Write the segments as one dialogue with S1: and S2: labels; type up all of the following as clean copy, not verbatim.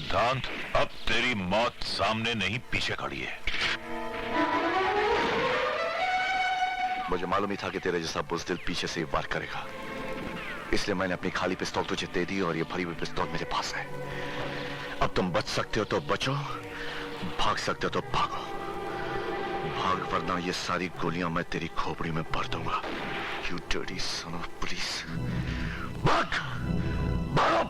S1: सिद्धांत, अब तेरी मौत सामने नहीं पीछे खड़ी है।
S2: मुझे मालूम ही था कि तेरे जैसा बुज़दिल पीछे से वार करेगा, इसलिए मैंने अपनी खाली पिस्तौल तुझे दे दी और ये भरी हुई पिस्तौल मेरे पास है। अब तुम बच सकते हो तो बचो, भाग सकते हो तो भागो। भाग, वरना ये सारी गोलियां मैं तेरी खोपड़ी में भर दूंगा। You dirty son of police! भाग! भागो!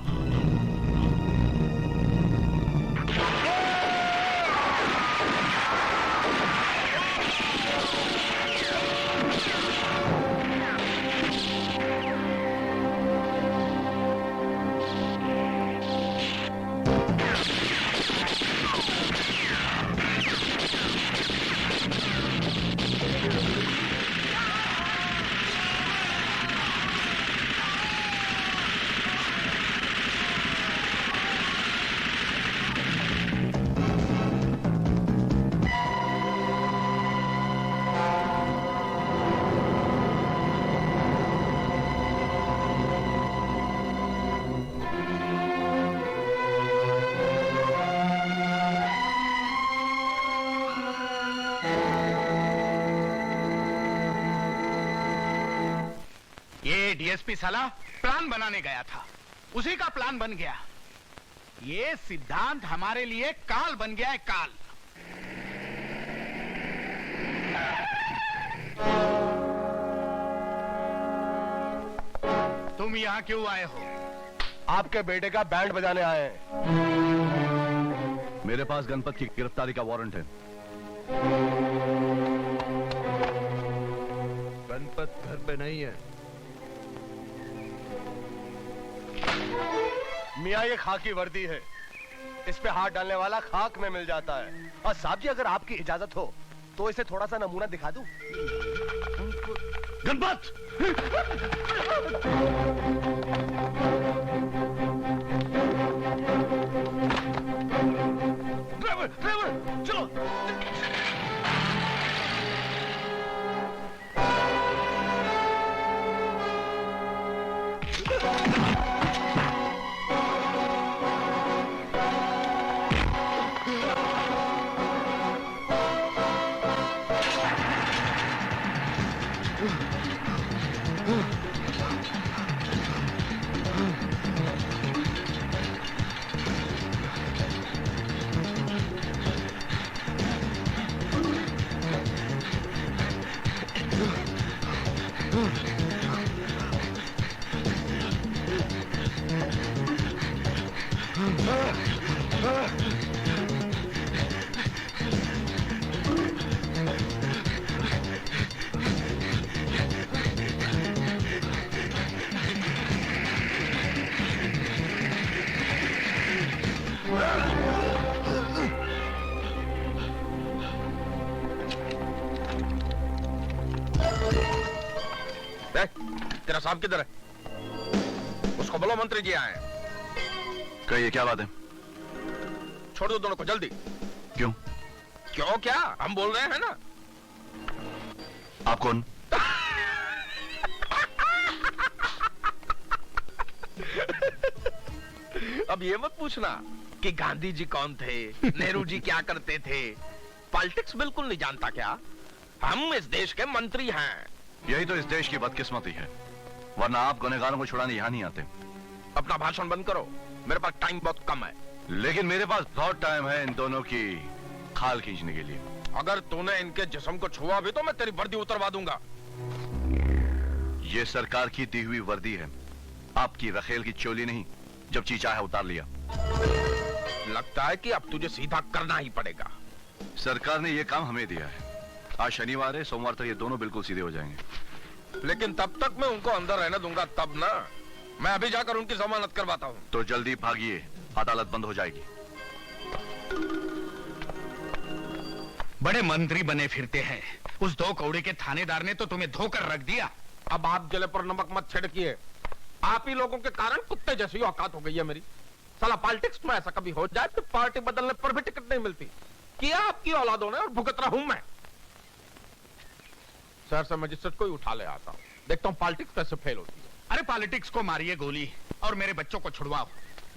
S3: डीएसपी साला प्लान बनाने गया था, उसी का प्लान बन गया। ये सिद्धांत हमारे लिए काल बन गया है, काल। तुम यहां क्यों आए हो?
S4: आपके बेटे का बैंड बजाने आए हैं।
S2: मेरे पास गणपत की गिरफ्तारी का वारंट है।
S4: गणपत घर पे नहीं है। मियाँ, ये खाकी वर्दी है, इस पे हाथ डालने वाला खाक में मिल जाता है। और साहब जी, अगर आपकी इजाजत हो तो इसे थोड़ा सा नमूना दिखा दूं।
S2: गणपत!
S4: ड्राइवर, ड्राइवर, चलो।
S3: तेरा साहब किधर है? उसको बोलो मंत्री जी आए।
S2: कहिए, क्या बात है?
S3: छोड़ दो दोनों को जल्दी।
S2: क्यों?
S3: क्यों क्या? हम बोल रहे हैं ना।
S2: आप कौन?
S3: अब ये मत पूछना कि गांधी जी कौन थे, नेहरू जी क्या करते थे। पॉलिटिक्स बिल्कुल नहीं जानता क्या? हम इस देश के मंत्री हैं।
S2: यही तो इस देश की बदकिस्मती है, वरना आप गुनहगारों को छुड़ाने यहां नहीं आते।
S3: अपना भाषण बंद करो, मेरे पास टाइम बहुत कम है।
S2: लेकिन मेरे पास बहुत टाइम है इन दोनों की खाल खींचने के लिए।
S3: अगर तूने इनके जिस्म को छुआ भी तो मैं तेरी वर्दी उतरवा दूंगा।
S2: ये सरकार की दी हुई वर्दी है, आपकी रखेल की चोली नहीं। जब जी चाहे उतार लिया।
S3: लगता है कि अब तुझे सीधा करना ही पड़ेगा।
S2: सरकार ने यह काम हमें दिया है। आज शनिवार है, सोमवार तक ये दोनों बिल्कुल सीधे हो जाएंगे।
S3: लेकिन तब तक मैं उनको अंदर रहने दूंगा तब ना। मैं अभी जाकर उनकी जमानत करवाता हूँ।
S2: तो जल्दी भागिए, अदालत बंद हो जाएगी।
S3: बड़े मंत्री बने फिरते हैं, उस दो कौड़ी के थानेदार ने तो तुम्हें धोकर रख दिया। अब आप गले पर नमक मत छिड़किए। आप ही लोगों के कारण कुत्ते जैसी औकात हो गई है मेरी। साला पॉलिटिक्स में ऐसा कभी हो जाए तो पार्टी बदलने पर भी टिकट नहीं मिलती। किया आपकी औलादों ने और भुगत रहा हूं मैं। शहर से मजिस्ट्रेट को ही उठा ले आता हूं, देखता हूं पॉलिटिक्स कैसे फेल होती है। अरे पॉलिटिक्स को मारिए गोली और मेरे बच्चों को छुड़वाओ।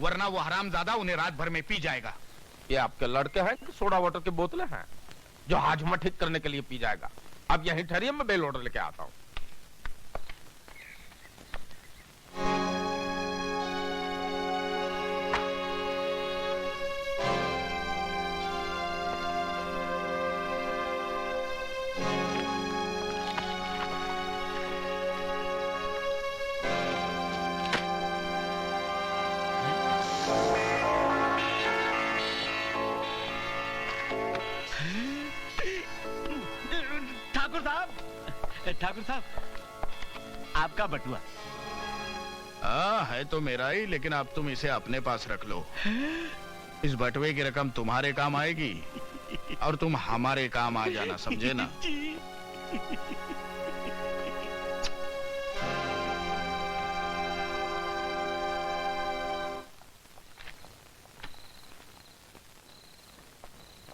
S3: वरना वो हरामजादा उन्हें रात भर में पी जाएगा।
S5: ये आपके लड़के हैं कि सोडा वाटर की बोतलें हैं जो हाजमा ठीक करने के लिए पी जाएगा? अब यहीं ठहरिए, मैं बेल ऑर्डर लेके आता हूँ।
S6: ठाकुर साहब, आपका बटुआ।
S3: हाँ, है तो मेरा ही, लेकिन अब तुम इसे अपने पास रख लो। इस बटुए की रकम तुम्हारे काम आएगी और तुम हमारे काम आ जाना, समझे ना?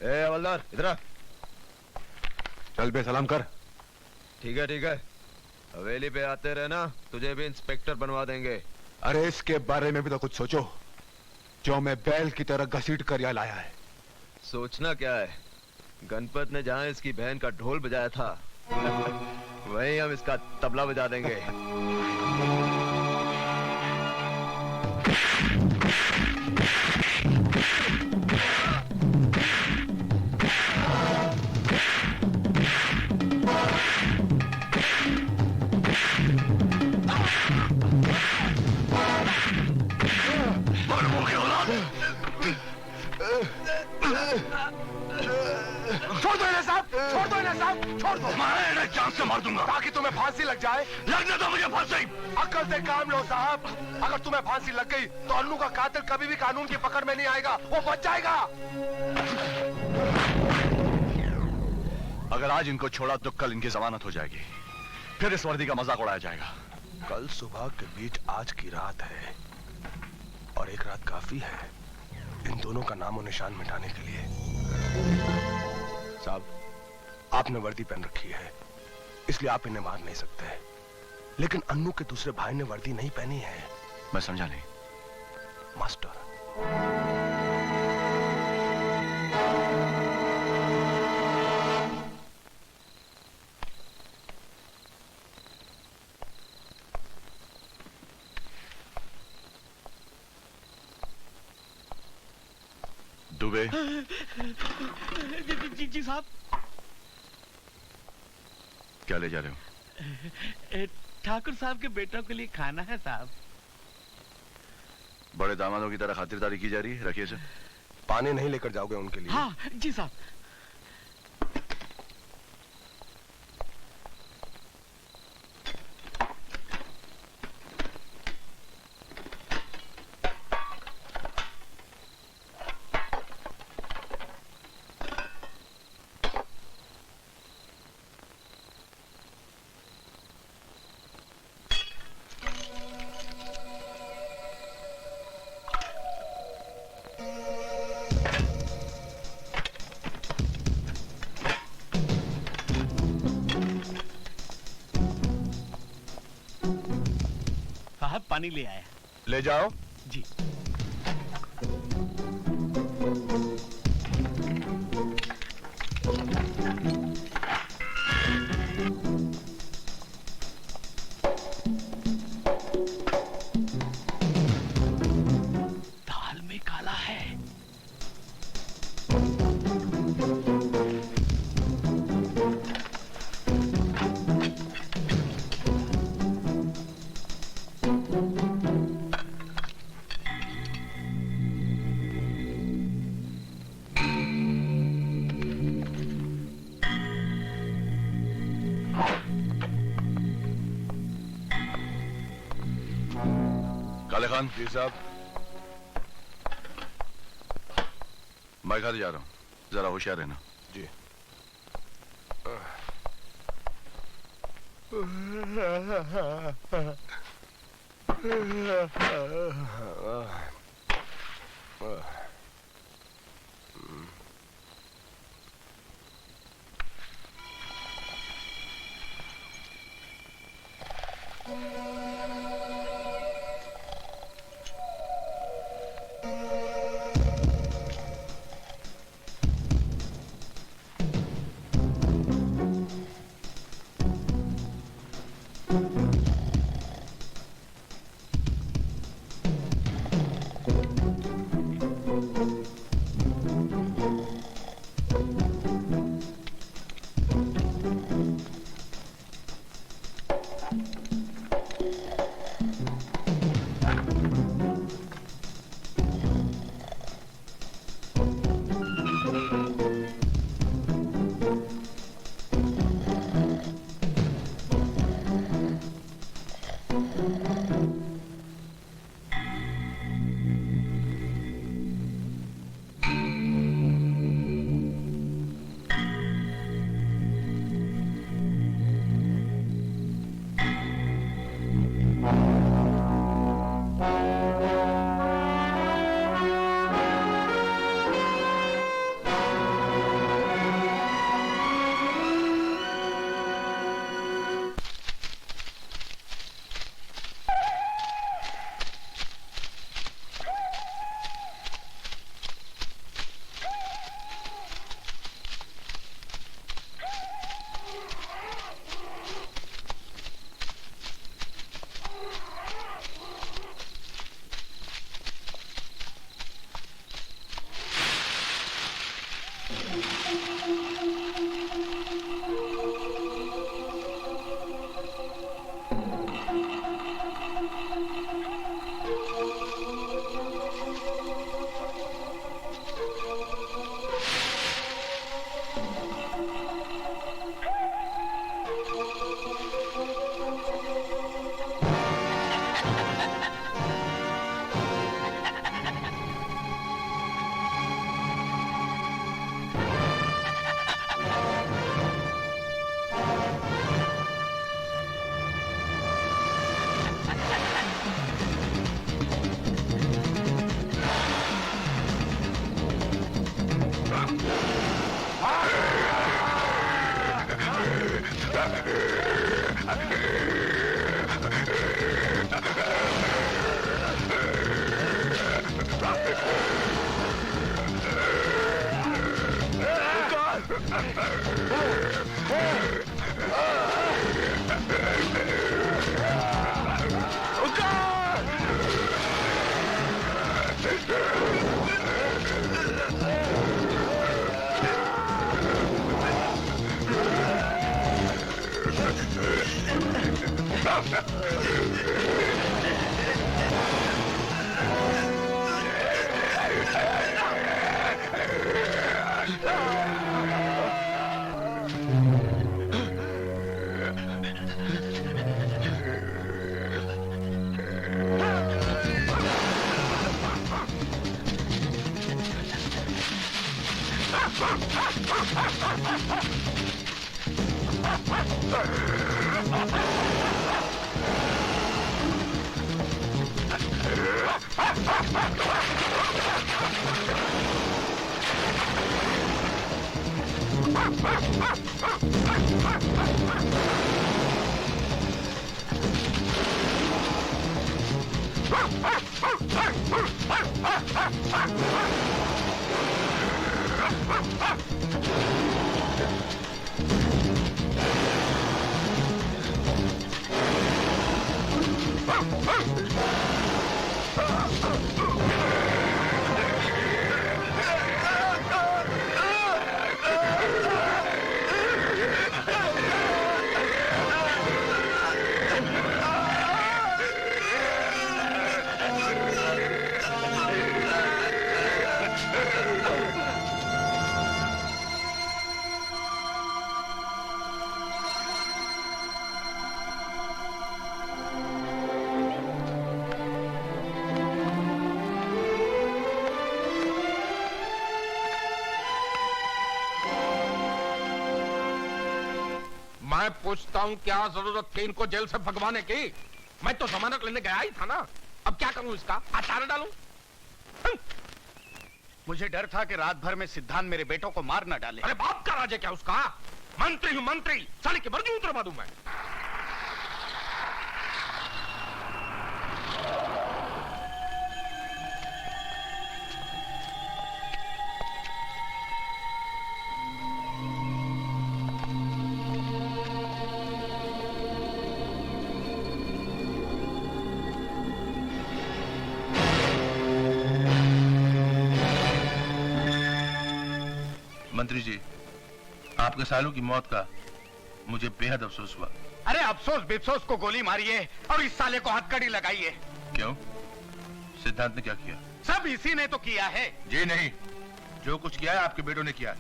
S4: ए हवलदार, इधर आ।
S7: चल बे सलाम कर।
S4: ठीक है, हवेली पे आते रहना, तुझे भी इंस्पेक्टर बनवा देंगे।
S7: अरे इसके बारे में भी तो कुछ सोचो, जो मैं बैल की तरह घसीट कर यहाँ लाया है।
S4: सोचना क्या है, गणपत ने जहाँ इसकी बहन का ढोल बजाया था वहीं हम इसका तबला बजा देंगे।
S7: छोड़ दो इन्हें साहब, छोड़ दो इन्हें साहब, छोड़ दो।
S1: मैं इन्हें जान से मार दूंगा।
S7: ताकि तुम्हें फांसी लग जाए।
S1: लगने दो मुझे फांसी।
S7: अक्ल से काम लो साहब, अगर तुम्हें फांसी लग गई तो अन्नू का कातिल कभी भी कानून की पकड़ में नहीं आएगा, वो बच जाएगा।
S2: अगर आज इनको छोड़ा तो कल इनकी जमानत हो जाएगी, फिर इस वर्दी का मजाक उड़ाया जाएगा।
S7: कल सुबह के बीच आज की रात है, और एक रात काफी है इन दोनों का नामो निशान मिटाने के लिए। साहब, आपने वर्दी पहन रखी है, इसलिए आप इन्हें मार नहीं सकते, लेकिन अन्नू के दूसरे भाई ने वर्दी नहीं पहनी है।
S2: मैं समझा नहीं।
S7: मास्टर,
S2: दुबे,
S6: जी साहब।
S2: क्या ले जा रहे हो?
S6: ठाकुर साहब के बेटों के लिए खाना है साहब।
S2: बड़े दामादों की तरह खातिरदारी की जा रही है, रखिए इसे।
S7: पानी नहीं लेकर जाओगे उनके लिए?
S6: हाँ जी साहब। साहब पानी ले आया।
S7: ले जाओ।
S6: जी। दाल में काला है।
S2: काले खान,
S7: जी साहब।
S2: मैं घर जा रहा हूँ, जरा होशियार रहना।
S7: जी।
S5: मैं पूछता हूँ क्या जरूरत थी इनको जेल से भगवाने की? मैं तो जमानत लेने गया ही था ना। अब क्या करूं इसका? अचार डालूं?
S6: मुझे डर था कि रात भर में सिद्धांत मेरे बेटों को मार न डाले।
S5: अरे बाप का राज है क्या उसका? मंत्री हूँ मंत्री, साले की मर्जी उतरवा दूं मैं।
S8: मंत्री जी, आपके सालों की मौत का मुझे बेहद अफसोस हुआ।
S6: अरे अफसोस बिफसोस को गोली मारिए और इस साले को हथकड़ी लगाइए।
S8: क्यों? सिद्धांत ने क्या किया?
S6: सब इसी ने तो किया है।
S8: जी नहीं, जो कुछ किया है आपके बेटों ने किया है।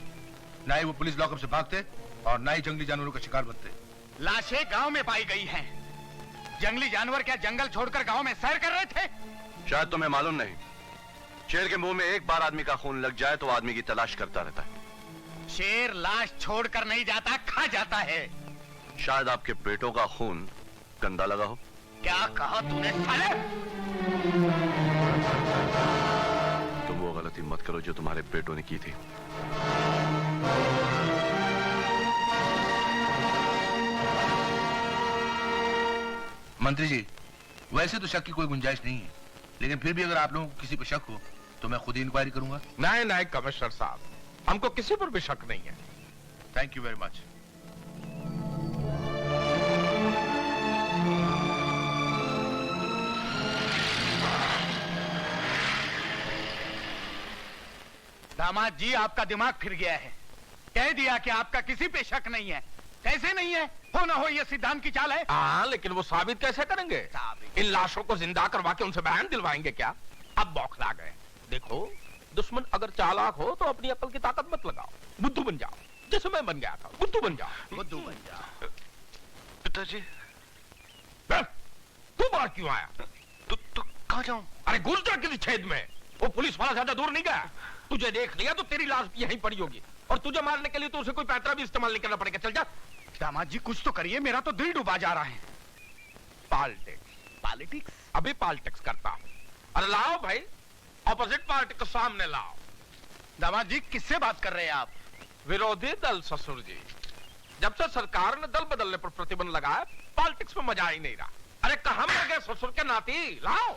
S8: ना ही वो पुलिस लॉकअप से भागते और ना ही जंगली जानवरों का शिकार बनते।
S6: लाशें गांव में पाई गई हैं। जंगली जानवर क्या जंगल छोड़कर गांव में सैर कर रहे थे?
S2: शायद तुम्हें मालूम नहीं, शेर के मुंह में एक बार आदमी का खून लग जाए तो आदमी की तलाश करता रहता है।
S6: शेर लाश छोड़कर नहीं जाता, खा जाता है।
S2: शायद आपके बेटों का खून गंदा लगा हो।
S6: क्या कहा तूने साले?
S2: तुम वो गलती मत करो जो तुम्हारे बेटों ने की थी।
S8: मंत्री जी, वैसे तो शक की कोई गुंजाइश नहीं है, लेकिन फिर भी अगर आप लोगों को किसी पर शक हो तो मैं खुद ही इंक्वायरी करूंगा।
S5: नहीं नहीं कमिश्नर साहब, हमको किसी पर भी शक नहीं है।
S8: Thank you very much.
S6: दामाद जी, आपका दिमाग फिर गया है। कह दिया कि आपका किसी पे शक नहीं है। कैसे नहीं है? हो ना हो ये सिद्धांत की चाल है।
S5: हाँ, लेकिन वो साबित कैसे करेंगे? इन लाशों को जिंदा करवा के उनसे बयान दिलवाएंगे क्या? अब बौखला गए। देखो, दुश्मन अगर चालाक हो तो अपनी अकल की ताकत मत लगाओ, बुद्धू बन जाओ, जैसे मैं बन गया था। बुद्धू बन जाओ।
S6: बुद्धू बन जाओ।
S2: पिताजी,
S5: तू बाहर क्यों आया?
S2: तो कहाँ जाऊं?
S5: अरे घुस जा किसी छेद में। वो पुलिस वाला ज्यादा दूर नहीं गया। तुझे देख लिया तो तेरी लाश भी यहीं पड़ी होगी, और तुझे मारने के लिए तो उसे कोई पैतरा भी इस्तेमाल नहीं करना पड़ेगा। चल जा।
S6: दामाद जी कुछ तो करिए, मेरा तो दिल डूबा जा रहा है।
S5: Politics
S6: politics?
S5: अभी पॉलिटिक्स करता हूँ। अरे लाओ भाई, ऑपोजिट पार्टी को सामने लाओ।
S6: दामाद जी किससे बात कर रहे हैं आप?
S5: विरोधी दल ससुर जी। जब से सरकार ने दल बदलने पर प्रतिबंध लगाया, पॉलिटिक्स में मजा ही नहीं रहा। अरे कहां मर गए ससुर के नाती? लाओ।